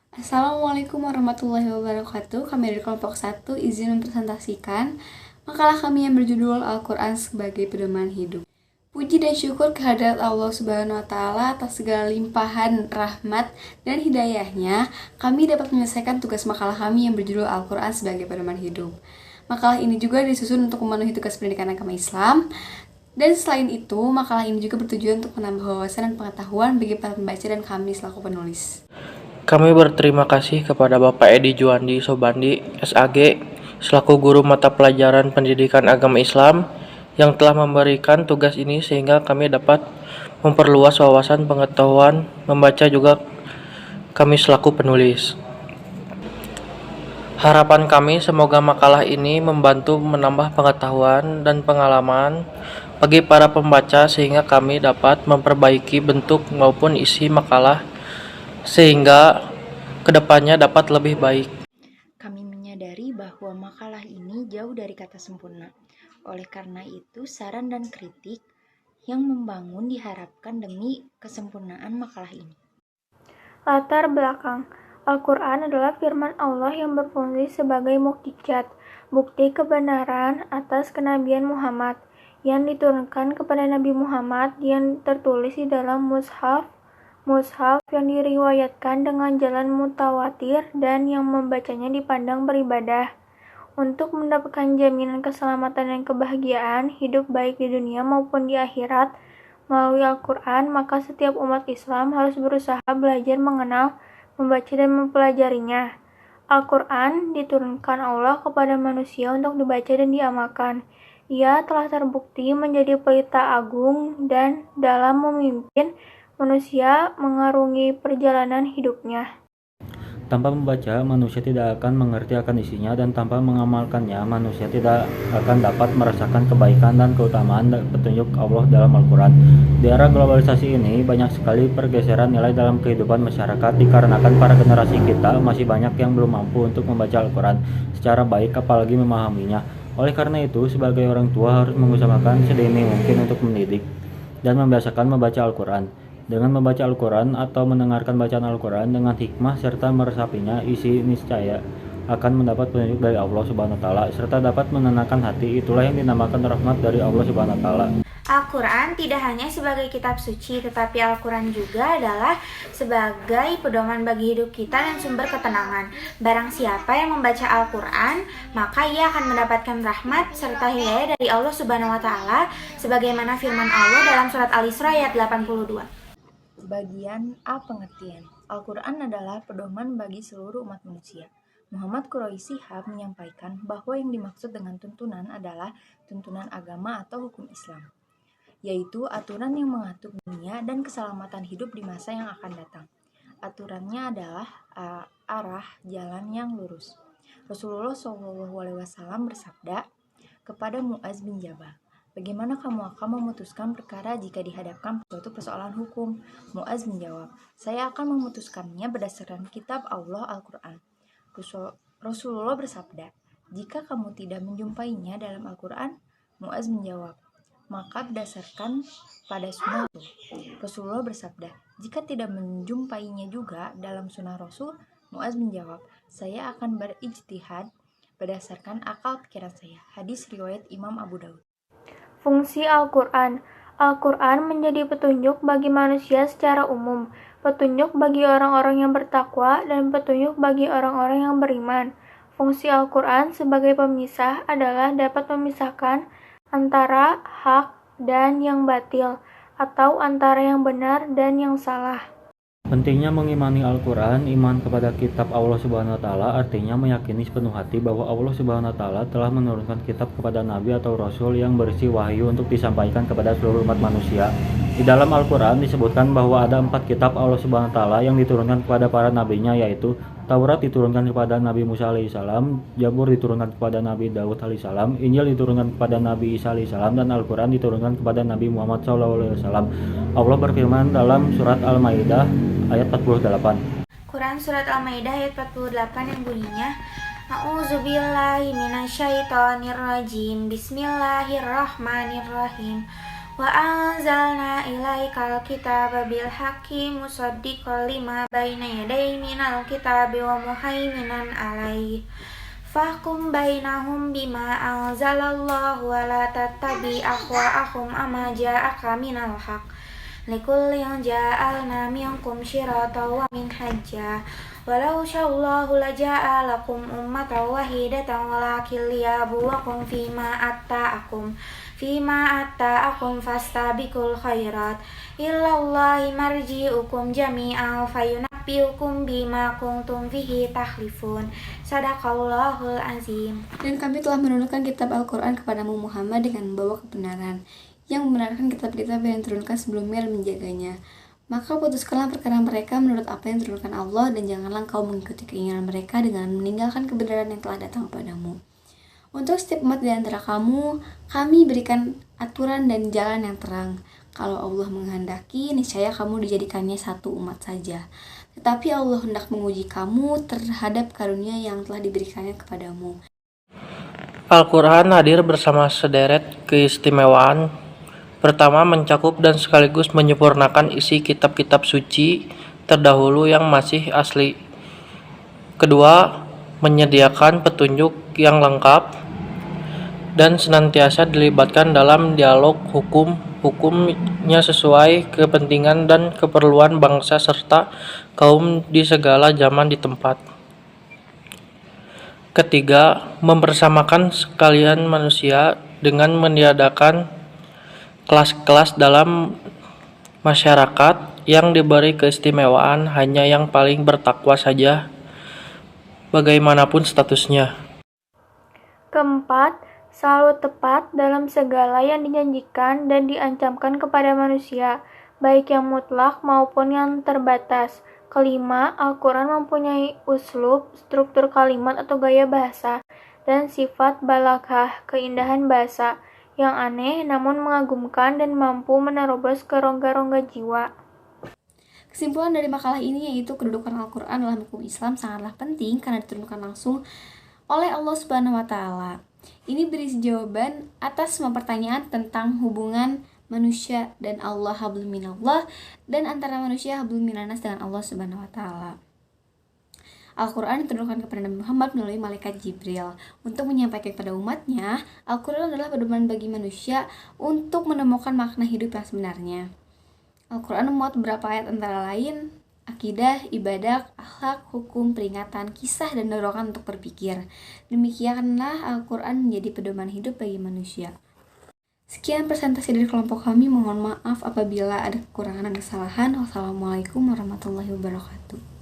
Assalamualaikum warahmatullahi wabarakatuh. Kami dari kelompok 1 izin mempresentasikan makalah kami yang berjudul Al-Quran sebagai pedoman hidup. Puji dan syukur kehadirat Allah Subhanahu wa Ta'ala atas segala limpahan rahmat dan hidayahnya, kami dapat menyelesaikan tugas makalah kami yang berjudul Al-Quran sebagai pedoman hidup. Makalah ini juga disusun untuk memenuhi tugas pendidikan agama Islam. Dan selain itu, makalah ini juga bertujuan untuk menambah wawasan dan pengetahuan bagi para pembaca dan kami selaku penulis. Kami berterima kasih kepada Bapak Edi Juandi Sobandi, SAG, selaku guru mata pelajaran pendidikan agama Islam, yang telah memberikan tugas ini sehingga kami dapat memperluas wawasan pengetahuan membaca juga kami selaku penulis. Harapan kami semoga makalah ini membantu menambah pengetahuan dan pengalaman bagi para pembaca sehingga kami dapat memperbaiki bentuk maupun isi makalah sehingga kedepannya dapat lebih baik. Kami menyadari bahwa makalah ini jauh dari kata sempurna. Oleh karena itu, saran dan kritik yang membangun diharapkan demi kesempurnaan makalah ini. Latar belakang Al-Quran adalah firman Allah yang berfungsi sebagai mukjizat, bukti kebenaran atas kenabian Muhammad, yang diturunkan kepada Nabi Muhammad yang tertulis di dalam mushaf yang diriwayatkan dengan jalan mutawatir dan yang membacanya dipandang beribadah. Untuk mendapatkan jaminan keselamatan dan kebahagiaan hidup baik di dunia maupun di akhirat melalui Al-Quran, maka setiap umat Islam harus berusaha belajar mengenal, membaca dan mempelajarinya. Al-Quran diturunkan Allah kepada manusia untuk dibaca dan diamalkan. Ia telah terbukti menjadi pelita agung dan dalam memimpin manusia mengarungi perjalanan hidupnya. Tanpa membaca, manusia tidak akan mengerti akan isinya, dan tanpa mengamalkannya, manusia tidak akan dapat merasakan kebaikan dan keutamaan petunjuk Allah dalam Al-Quran. Di era globalisasi ini, banyak sekali pergeseran nilai dalam kehidupan masyarakat dikarenakan para generasi kita masih banyak yang belum mampu untuk membaca Al-Quran secara baik, apalagi memahaminya. Oleh karena itu, sebagai orang tua harus mengusahakan sedini mungkin untuk mendidik dan membiasakan membaca Al-Quran. Dengan membaca Al-Quran atau mendengarkan bacaan Al-Quran dengan hikmah serta meresapinya, isi niscaya akan mendapat petunjuk dari Allah Subhanahu wa Ta'ala serta dapat menenangkan hati. Itulah yang dinamakan rahmat dari Allah Subhanahu wa Ta'ala. Al-Quran tidak hanya sebagai kitab suci, tetapi Al-Quran juga adalah sebagai pedoman bagi hidup kita dan sumber ketenangan. Barang siapa yang membaca Al-Quran, maka ia akan mendapatkan rahmat serta hidayah dari Allah Subhanahu wa Ta'ala, sebagaimana firman Allah dalam surat Al-Isra ayat 82. Bagian A. Pengertian. Al-Quran adalah pedoman bagi seluruh umat manusia. Muhammad Quraisy Shihab menyampaikan bahwa yang dimaksud dengan tuntunan adalah tuntunan agama atau hukum Islam, yaitu aturan yang mengatur dunia dan keselamatan hidup di masa yang akan datang. Aturannya adalah arah jalan yang lurus. Rasulullah SAW bersabda kepada Muaz bin Jabal, "Bagaimana kamu akan memutuskan perkara jika dihadapkan suatu persoalan hukum?" Muaz menjawab, "Saya akan memutuskannya berdasarkan kitab Allah Al-Quran." Rasulullah bersabda, "Jika kamu tidak menjumpainya dalam Al-Quran?" Muaz menjawab, "Maka berdasarkan pada sunnah Rasul." Rasulullah bersabda, "Jika tidak menjumpainya juga dalam sunnah Rasul?" Muaz menjawab, "Saya akan berijtihad berdasarkan akal pikiran saya." Hadis riwayat Imam Abu Daud. Fungsi Al-Quran. Al-Quran menjadi petunjuk bagi manusia secara umum, petunjuk bagi orang-orang yang bertakwa, dan petunjuk bagi orang-orang yang beriman. Fungsi Al-Quran sebagai pemisah adalah dapat memisahkan antara hak dan yang batil, atau antara yang benar dan yang salah. Pentingnya mengimani Al-Quran. Iman kepada kitab Allah Subhanahu wa Ta'ala artinya meyakini sepenuh hati bahwa Allah Subhanahu wa Ta'ala telah menurunkan kitab kepada nabi atau rasul yang berisi wahyu untuk disampaikan kepada seluruh umat manusia. Di dalam Al-Quran disebutkan bahwa ada 4 kitab Allah Subhanahu wa Ta'ala yang diturunkan kepada para nabinya, yaitu Taurat diturunkan kepada Nabi Musa alaihissalam, Zabur diturunkan kepada Nabi Daud alaihissalam, Injil diturunkan kepada Nabi Isa alaihissalam, dan Al-Quran diturunkan kepada Nabi Muhammad SAW. Allah berfirman dalam surat Al-Maidah ayat 48. Quran surat Al-Maidah ayat 48 yang bunyinya, A'udzubillahi minasyaitonirrajim. Bismillahirrahmanirrahim. Wa anzalna ilaikal kitaba bil haqqi musaddiqan lima baina yadayhi minal kitabi wa muhaiminan alaihi. Fahkum bainahum bima anzalallahu wa la tattabi ahwa'ahum amma ja'aka minal haqq. Likullin ja'alna minkum syiratan wa minhajja. Walau sya'allahu laja'alakum ummatan wahidatan walakin liyabluwakum fima atta'akum fastabiqul khairat ilallahi marji'ukum jami'an fayunabbi'ukum bima kuntum fihi takhlifun. Sadaqallahul azim. Dan kami telah menurunkan kitab Al-Quran kepadamu Muhammad dengan membawa kebenaran, yang membenarkan kitab-kitab yang diturunkan sebelumnya dan menjaganya. Maka putuskanlah perkara mereka menurut apa yang diturunkan Allah, dan janganlah engkau mengikuti keinginan mereka dengan meninggalkan kebenaran yang telah datang kepadamu. Untuk setiap umat di antara kamu, kami berikan aturan dan jalan yang terang. Kalau Allah menghendaki, niscaya kamu dijadikannya satu umat saja. Tetapi Allah hendak menguji kamu terhadap karunia yang telah diberikannya kepadamu. Al-Quran hadir bersama sederet keistimewaan. Pertama, mencakup dan sekaligus menyempurnakan isi kitab-kitab suci terdahulu yang masih asli. Kedua, menyediakan petunjuk yang lengkap dan senantiasa dilibatkan dalam dialog hukumnya sesuai kepentingan dan keperluan bangsa serta kaum di segala zaman di tempat. Ketiga, mempersamakan sekalian manusia dengan meniadakan kelas-kelas dalam masyarakat yang diberi keistimewaan hanya yang paling bertakwa saja, bagaimanapun statusnya. Keempat, selalu tepat dalam segala yang dijanjikan dan diancamkan kepada manusia, baik yang mutlak maupun yang terbatas. Kelima, Al-Quran mempunyai uslub, struktur kalimat atau gaya bahasa, dan sifat balaghah, keindahan bahasa, yang aneh namun mengagumkan dan mampu menerobos ke rongga-rongga jiwa. Kesimpulan dari makalah ini yaitu kedudukan Al-Quran dalam hukum Islam sangatlah penting karena diturunkan langsung oleh Allah Subhanahu wa Ta'ala. Ini berisi jawaban atas semua pertanyaan tentang hubungan manusia dan Allah, hablum minallah, dan antara manusia hablum minanas dengan Allah Subhanahu wa Ta'ala. Al-Quran diturunkan kepada Nabi Muhammad melalui malaikat Jibril untuk menyampaikan kepada umatnya. Al-Quran adalah pedoman bagi manusia untuk menemukan makna hidup yang sebenarnya. Al-Quran memuat beberapa ayat antara lain akidah, ibadah, akhlak, hukum, peringatan, kisah, dan dorongan untuk berpikir. Demikianlah Al-Quran menjadi pedoman hidup bagi manusia. Sekian presentasi dari kelompok kami. Mohon maaf apabila ada kekurangan dan kesalahan. Wassalamualaikum warahmatullahi wabarakatuh.